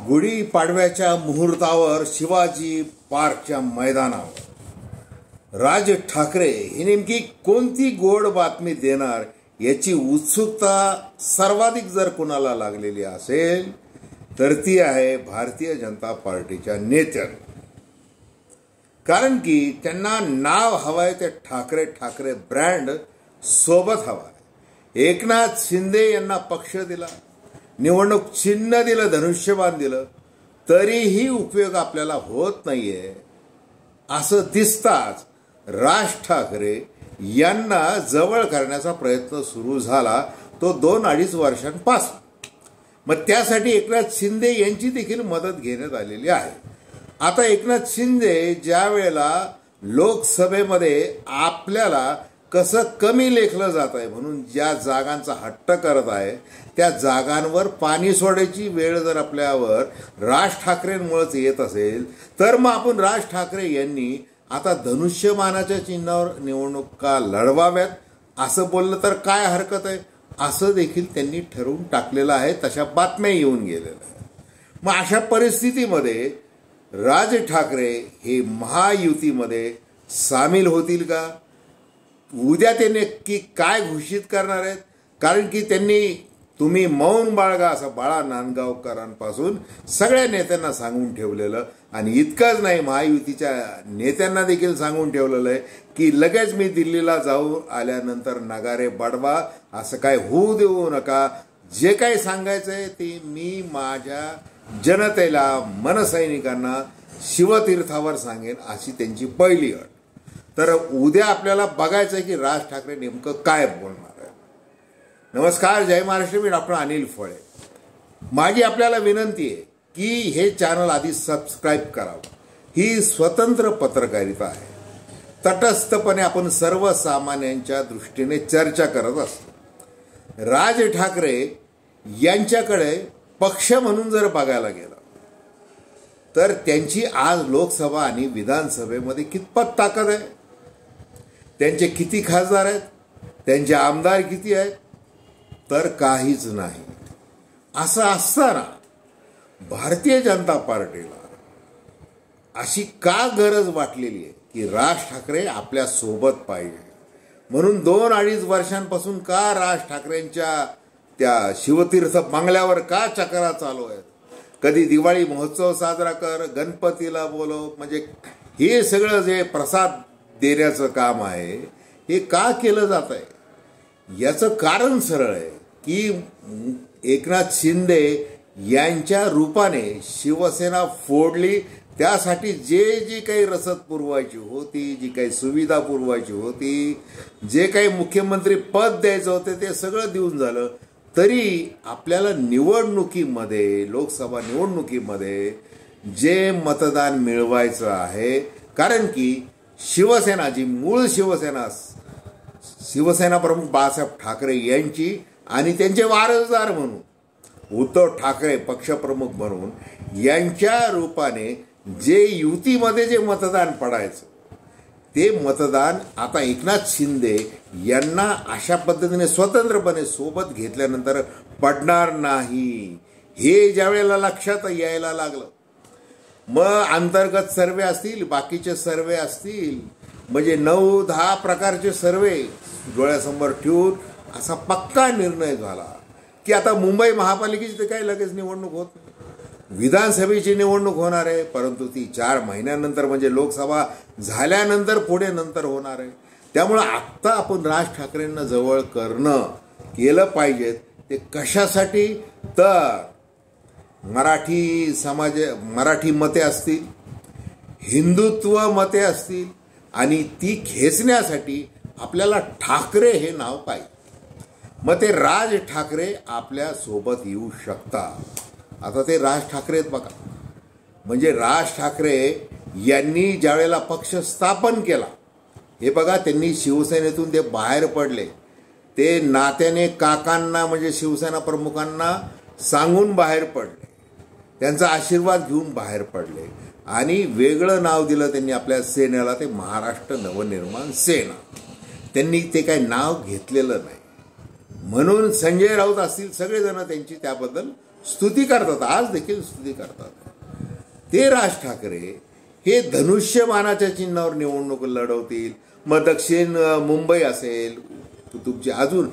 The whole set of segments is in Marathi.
गुढीपाडव्याच्या मुहूर्तावर शिवाजी पार्कच्या मैदानावर राज ठाकरे ही नेमकी कोणती गोड बातमी देणार याची उत्सुकता सर्वाधिक जर कोणाला लागलेली असेल तर ती आहे भारतीय जनता पार्टीच्या नेत्यांना. कारण की त्यांना नाव हवंय ते ठाकरे ठाकरे ब्रँड सोबत हवाय. एकनाथ शिंदे यांना पक्ष दिला, निवडणूक चिन्ह दिलं, धनुष्यबाण दिलं, तरीही उपयोग आपल्याला होत नाहीये असं दिसताच राज ठाकरे यांना जवळ करण्याचा प्रयत्न सुरू झाला तो 2-2.5 वर्षांपासून. मग त्यासाठी एकनाथ शिंदे यांची देखील मदत घेण्यात आलेली आहे. आता एकनाथ शिंदे ज्या वेळेला लोकसभेमध्ये आपल्याला कसं कमी लेखलं जात आहे म्हणून ज्या जागांचा हट्ट करत आहे त्या जागांवर पाणी सोडायची वेळ जर आपल्यावर राज ठाकरेंमुळेच येत असेल तर मग आपण राज ठाकरे यांनी आता धनुष्यबाणाच्या चिन्हावर निवडणुका लढवाव्यात असं बोललं तर काय हरकत आहे असं देखील त्यांनी ठरवून टाकलेलं आहे. तशा बातम्या येऊन गेलेल्या आहेत. मग अशा परिस्थितीमध्ये राज ठाकरे हे महायुतीमध्ये सामील होतील का? उद्या ते नक्की काय घोषित करणार आहेत? कारण की त्यांनी तुम्ही मौन बाळगा असं बाळा नांदगावकरांपासून सगळ्या नेत्यांना सांगून ठेवलेलं आणि इतकंच नाही, महायुतीच्या नेत्यांना देखील सांगून ठेवलेलं आहे की लगेच मी दिल्लीला जाऊन आल्यानंतर नगारे बडवा असं काय होऊ देऊ नका. जे काही सांगायचंय ते मी माझ्या जनतेला, मनसैनिकांना शिवतीर्थावर सांगेन अशी त्यांची पहिली अट. तर उद्या आपल्याला बघायचं आहे की राज ठाकरे नेमकं काय बोलणार आहे. नमस्कार, जय महाराष्ट्र. मी डॉक्टर अनिल फळे. माझी आपल्याला विनंती आहे की हे चॅनल आधी सबस्क्राईब करावं. ही स्वतंत्र पत्रकारिता आहे. तटस्थपणे आपण सर्वसामान्यांच्या दृष्टीने चर्चा करत असतो. राज ठाकरे यांच्याकडे पक्ष म्हणून जर बघायला गेलं तर त्यांची आज लोकसभा आणि विधानसभेमध्ये कितपत ताकद आहे, त्यांचे किती खासदार आहेत, त्यांचे आमदार किती आहेत, तर काहीच नाही. असं असताना भारतीय जनता पार्टीला अशी का गरज वाटलेली आहे की राज ठाकरे आपल्या सोबत पाहिजे म्हणून 2-2.5 वर्षांपासून का राज ठाकरेंच्या त्या शिवतीर्थ बंगल्यावर का चक्रा चालू आहेत? कधी दिवाळी महोत्सव साजरा कर, गणपतीला बोलव, म्हणजे हे सगळं जे प्रसाद देण्याचं काम आहे हे का केलं जात आहे? याचं कारण सरळ आहे की एकनाथ शिंदे यांच्या रूपाने शिवसेना फोडली. त्यासाठी जे काही रसद पुरवायची होती, जी काही सुविधा पुरवायची होती, जे काही मुख्यमंत्री पद द्यायचं होतं ते सगळं देऊन झालं. तरी आपल्याला निवडणुकीमध्ये, लोकसभा निवडणुकीमध्ये जे मतदान मिळवायचं आहे, कारण की शिवसेना जी मूळ शिवसेना प्रमुख बाळासाहेब ठाकरे यांची आणि त्यांचे वारसदार म्हणून उद्धव ठाकरे पक्षप्रमुख म्हणून यांच्या रूपाने जे युतीमध्ये जे मतदान पडायचं ते मतदान आता एकनाथ शिंदे यांना अशा पद्धतीने स्वतंत्रपणे सोबत घेतल्यानंतर पडणार नाही. हे ज्या वेळेला लक्षात यायला लागलं मग अंतर्गत सर्वे असतील, बाकीचे सर्वे असतील, म्हणजे 9-10 प्रकारचे सर्वे डोळ्यासमोर ठेवून असा पक्का निर्णय झाला की आता मुंबई महापालिकेची तर काही लगेच निवडणूक होत नाही. विधानसभेची निवडणूक होणार आहे परंतु ती 4 महिन्यानंतर म्हणजे लोकसभा झाल्यानंतर पुढे नंतर होणार आहे. त्यामुळं आत्ता आपण राज ठाकरेंना जवळ केलं पाहिजे. ते कशासाठी? तर मराठी मते असतील, हिंदुत्व मते असतील आणि ती खेचण्यासाठी आपल्याला ठाकरे हे नाव पाहिजे. मग ते राज ठाकरे आपल्या सोबत येऊ शकतात. आता ते राज ठाकरे आहेत बघा. म्हणजे राज ठाकरे यांनी ज्या वेळेला पक्ष स्थापन केला, हे बघा त्यांनी शिवसेनेतून ते बाहेर पडले. ते नात्याने काकांना म्हणजे शिवसेना प्रमुखांना सांगून बाहेर पडले, त्यांचा आशीर्वाद घेऊन बाहेर पडले आणि वेगळं नाव दिलं त्यांनी आपल्या सेनेला, ते महाराष्ट्र नवनिर्माण सेना. त्यांनी ते काही नाव घेतलेलं नाही म्हणून संजय राऊत असतील सगळेजण त्यांची त्याबद्दल स्तुती करतात, आज देखील स्तुती करतात. ते राज ठाकरे हे धनुष्यबाणाच्या चिन्हावर निवडणूक लढवतील. मग दक्षिण मुंबई असेल, तुमची अजून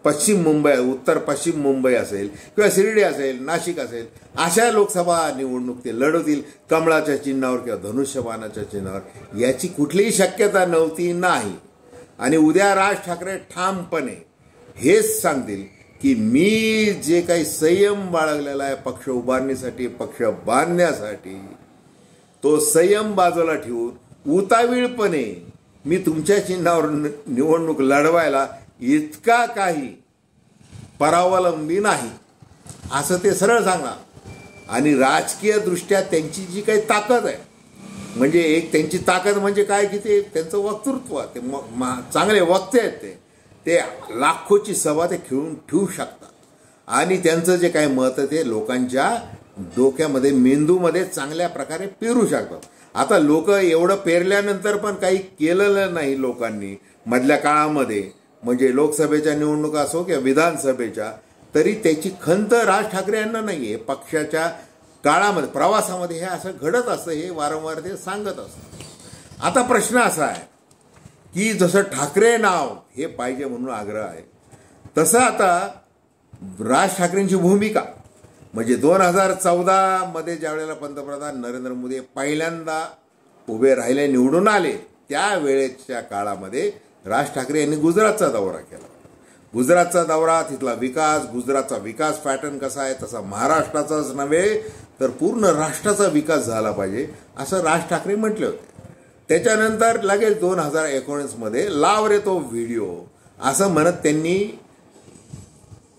पश्चिम मुंबई, उत्तर पश्चिम मुंबई असेल किंवा शिर्डी असेल, नाशिक असेल, अशा लोकसभा निवडणूक ते लढवतील कमळाच्या चिन्हावर किंवा धनुष्यबाणाच्या चिन्हावर. याची कुठलीही शक्यता नव्हती, नाही. आणि उद्या राज ठाकरे ठामपणे हेच सांगतील की मी जे काही संयम बाळगलेला आहे पक्ष उभारणीसाठी, पक्ष बांधण्यासाठी, तो संयम बाजूला ठेवून उतावीळपणे मी तुमच्या चिन्हावर निवडणूक लढवायला इतका काही परावलंबी नाही, असं ते सरळ सांगा. आणि राजकीय दृष्ट्या त्यांची जी काही ताकद आहे, म्हणजे एक त्यांची ताकद म्हणजे काय की ते त्यांचं वक्तृत्व, ते चांगले वक्ते आहेत, ते लाखोची सभा ते खेळून ठेवू शकतात. आणि त्यांचं जे काही मत आहे ते लोकांच्या डोक्यामध्ये, मेंदूमध्ये चांगल्या प्रकारे पेरू शकतात. आता लोक एवढं पेरल्यानंतर पण काही केलेलं नाही लोकांनी मधल्या काळामध्ये, म्हणजे लोकसभेच्या निवडणुका असो किंवा विधानसभेच्या, तरी त्याची खंत राज ठाकरे यांना नाही आहे. पक्षाच्या काळामध्ये, प्रवासामध्ये हे असं घडत असतं, हे वारंवार ते सांगत असतं. आता प्रश्न असा आहे की जसं ठाकरे नाव हे पाहिजे म्हणून आग्रह आहे, तसं आता राज ठाकरेंची भूमिका म्हणजे 2014 ज्यावेळेला पंतप्रधान नरेंद्र मोदी पहिल्यांदा उभे राहिले, निवडून आले, त्यावेळेच्या काळामध्ये राज ठाकरे यांनी गुजरातचा दौरा केला. गुजरातचा दौरा, तिथला विकास, गुजरातचा विकास पॅटर्न कसा आहे तसा महाराष्ट्राचाच नव्हे तर पूर्ण राष्ट्राचा विकास झाला पाहिजे असं राज ठाकरे म्हटले होते. त्याच्यानंतर लगेच 2019 लाव रे तो व्हिडिओ असं म्हणत त्यांनी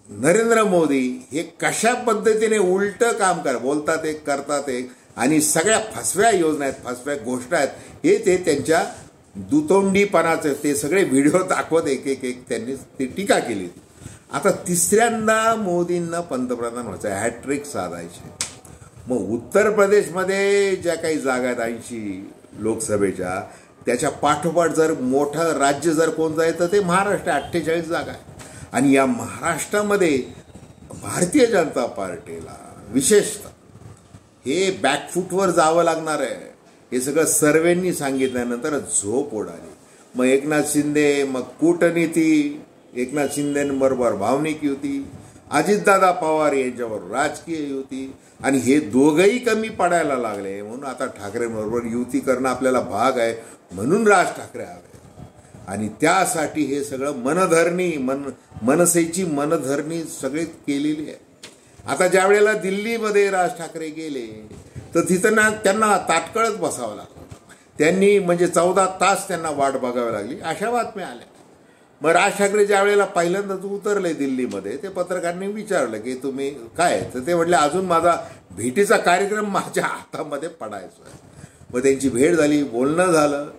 नरेंद्र मोदी हे कशा पद्धतीने उलटं काम बोलतात एक, करतात एक, आणि सगळ्या फसव्या योजना आहेत, फसव्या गोष्टी आहेत, हे ते त्यांच्या दुतोंडीपणाचे ते सगळे व्हिडिओ दाखवत एक एक एक त्यांनी ती टीका केली. आता तिसऱ्यांदा मोदींना पंतप्रधान व्हायचं, हॅट्रिक साधायची. मग उत्तर प्रदेशमध्ये ज्या काही जागा आहेत 80 लोकसभेच्या, त्याच्या पाठोपाठ जर मोठं राज्य जर कोणतं आहे तर ते महाराष्ट्र, 48 जागा आहे. आणि या महाराष्ट्रामध्ये भारतीय जनता पार्टीला विशेषतः हे बॅकफूटवर जावं लागणार आहे. हे सगळं सर्वेंनी सांगितल्यानंतर झोप उडाली. मग एकनाथ शिंदे, मग कूटनीती, एकनाथ शिंदेबरोबर भावनिक युती, अजितदादा पवार यांच्यावर राजकीय युती, आणि हे दोघंही कमी पडायला लागले म्हणून आता ठाकरेंबरोबर युती करणं आपल्याला भाग आहे, म्हणून राज ठाकरे हवे. आणि त्यासाठी हे सगळं मनधरणी, मनसेची मनधरणी सगळी केलेली आहे. आता ज्या वेळेला दिल्लीमध्ये राज ठाकरे गेले तर तिथं त्यांना ताटकळत बसावं लागलं. त्यांनी म्हणजे 14 तास त्यांना वाट बघावी लागली, अशा बातम्या आल्या. मग राज ठाकरे ज्या वेळेला पहिल्यांदाच उतरले दिल्लीमध्ये, ते पत्रकारांनी विचारलं की तुम्ही काय, तर ते म्हटले अजून माझा भेटीचा कार्यक्रम माझ्या हातामध्ये पडायचा आहे. मग त्यांची भेट झाली, बोलणं झालं,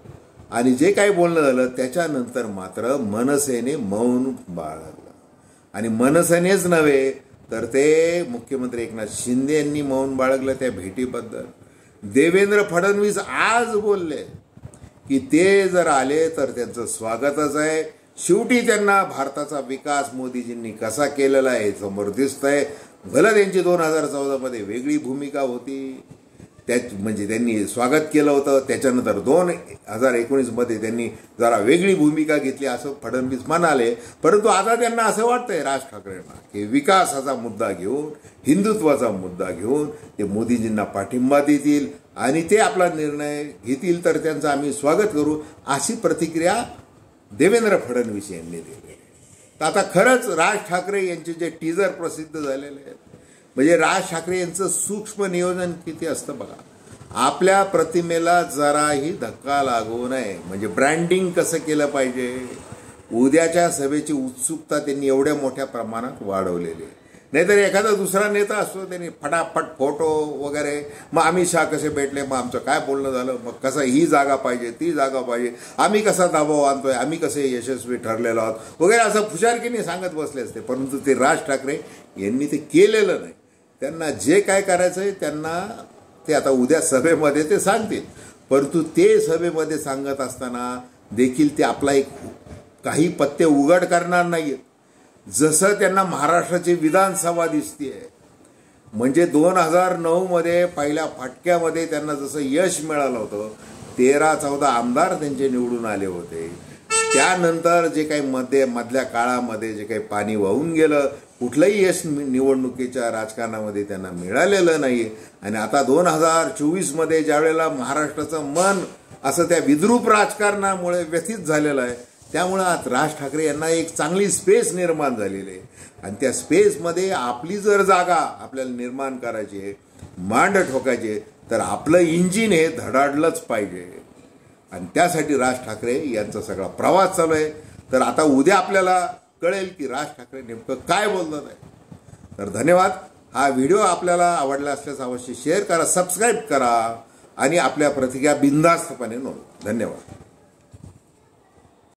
आणि जे काही बोलणं झालं त्याच्यानंतर मात्र मनसेने मौन बाळगलं. आणि मनसेनेच नव्हे तर ते मुख्यमंत्री एकनाथ शिंदे यांनी मौन बाळगलं त्या भेटीबद्दल. देवेंद्र फडणवीस आज बोलले की ते जर आले तर त्यांचं स्वागतच आहे. शेवटी त्यांना भारताचा विकास मोदीजींनी कसा केलेला आहे समोर दिसतंय. भलं त्यांची 2014 वेगळी भूमिका होती, म्हणजे त्यांनी स्वागत केलं होतं, त्याच्यानंतर 2019 त्यांनी जरा वेगळी भूमिका घेतली असं फडणवीस म्हणाले. परंतु आता त्यांना असं वाटतंय राज ठाकरेंना की विकासाचा मुद्दा घेऊन, हिंदुत्वाचा मुद्दा घेऊन ते मोदीजींना पाठिंबा देतील आणि ते आपला निर्णय घेतील तर त्यांचं आम्ही स्वागत करू, अशी प्रतिक्रिया देवेंद्र फडणवीस यांनी दिली. तर आता खरंच राज ठाकरे यांचे जे टीजर प्रसिद्ध झालेले आहेत, म्हणजे राज ठाकरे यांचं सूक्ष्म नियोजन किती असतं बघा. आपल्या प्रतिमेला जराही धक्का लागू नये, म्हणजे ब्रँडिंग कसं केलं पाहिजे. उद्याच्या सभेची उत्सुकता त्यांनी एवढ्या मोठ्या प्रमाणात वाढवलेली आहे. नाहीतर एखादा दुसरा नेता असतो त्यांनी फटाफट फोटो वगैरे, मग अमित शहा कसे भेटले, मग आमचं काय बोलणं झालं, मग कसं ही जागा पाहिजे ती जागा पाहिजे, आम्ही कसा दबाव आणतोय, आम्ही कसे यशस्वी ठरलेलो आहोत वगैरे असं फुशारकीने सांगत बसले असते. परंतु ते राज ठाकरे यांनी ते केलेलं नाही. त्यांना जे काय करायचं आहे त्यांना ते आता उद्या सभेमध्ये ते सांगतील. परंतु ते सभेमध्ये सांगत असताना देखील ते आपला एक काही पत्ते उघड करणार नाहीत. जसं त्यांना महाराष्ट्राची विधानसभा दिसतीये, म्हणजे 2009 मध्ये पहिल्या फटक्यामध्ये त्यांना जसं यश मिळालं होतं, 13-14 आमदार त्यांचे निवडून आले होते. त्यानंतर जे काही मधल्या काळामध्ये जे काही पाणी वाहून गेलं, कुठलंही यश निवडणुकीच्या राजकारणामध्ये त्यांना मिळालेलं नाही. आणि आता 2024 मध्ये ज्यावेळेला महाराष्ट्राचं मन असं त्या विद्रूप राजकारणामुळे व्यथित झालेलं आहे, त्यामुळं आज राज ठाकरे यांना एक चांगली स्पेस निर्माण झालेली आहे. आणि त्या स्पेसमध्ये आपली जर जागा आपल्याला निर्माण करायची आहे, मांड ठोकायची आहे, तर आपलं इंजिन हे धडाडलंच पाहिजे. आणि त्यासाठी राज ठाकरे यांचा सगळा प्रवास चालू आहे. तर आता उद्या आपल्याला कळेल की राज ठाकरे नेमकं काय बोलतात आहे. तर धन्यवाद. हा व्हिडिओ आपल्याला आवडला असल्यास अवश्य शेअर करा, सबस्क्राईब करा आणि आपल्या प्रतिक्रिया बिनधास्तपणे नोंदवा. धन्यवाद.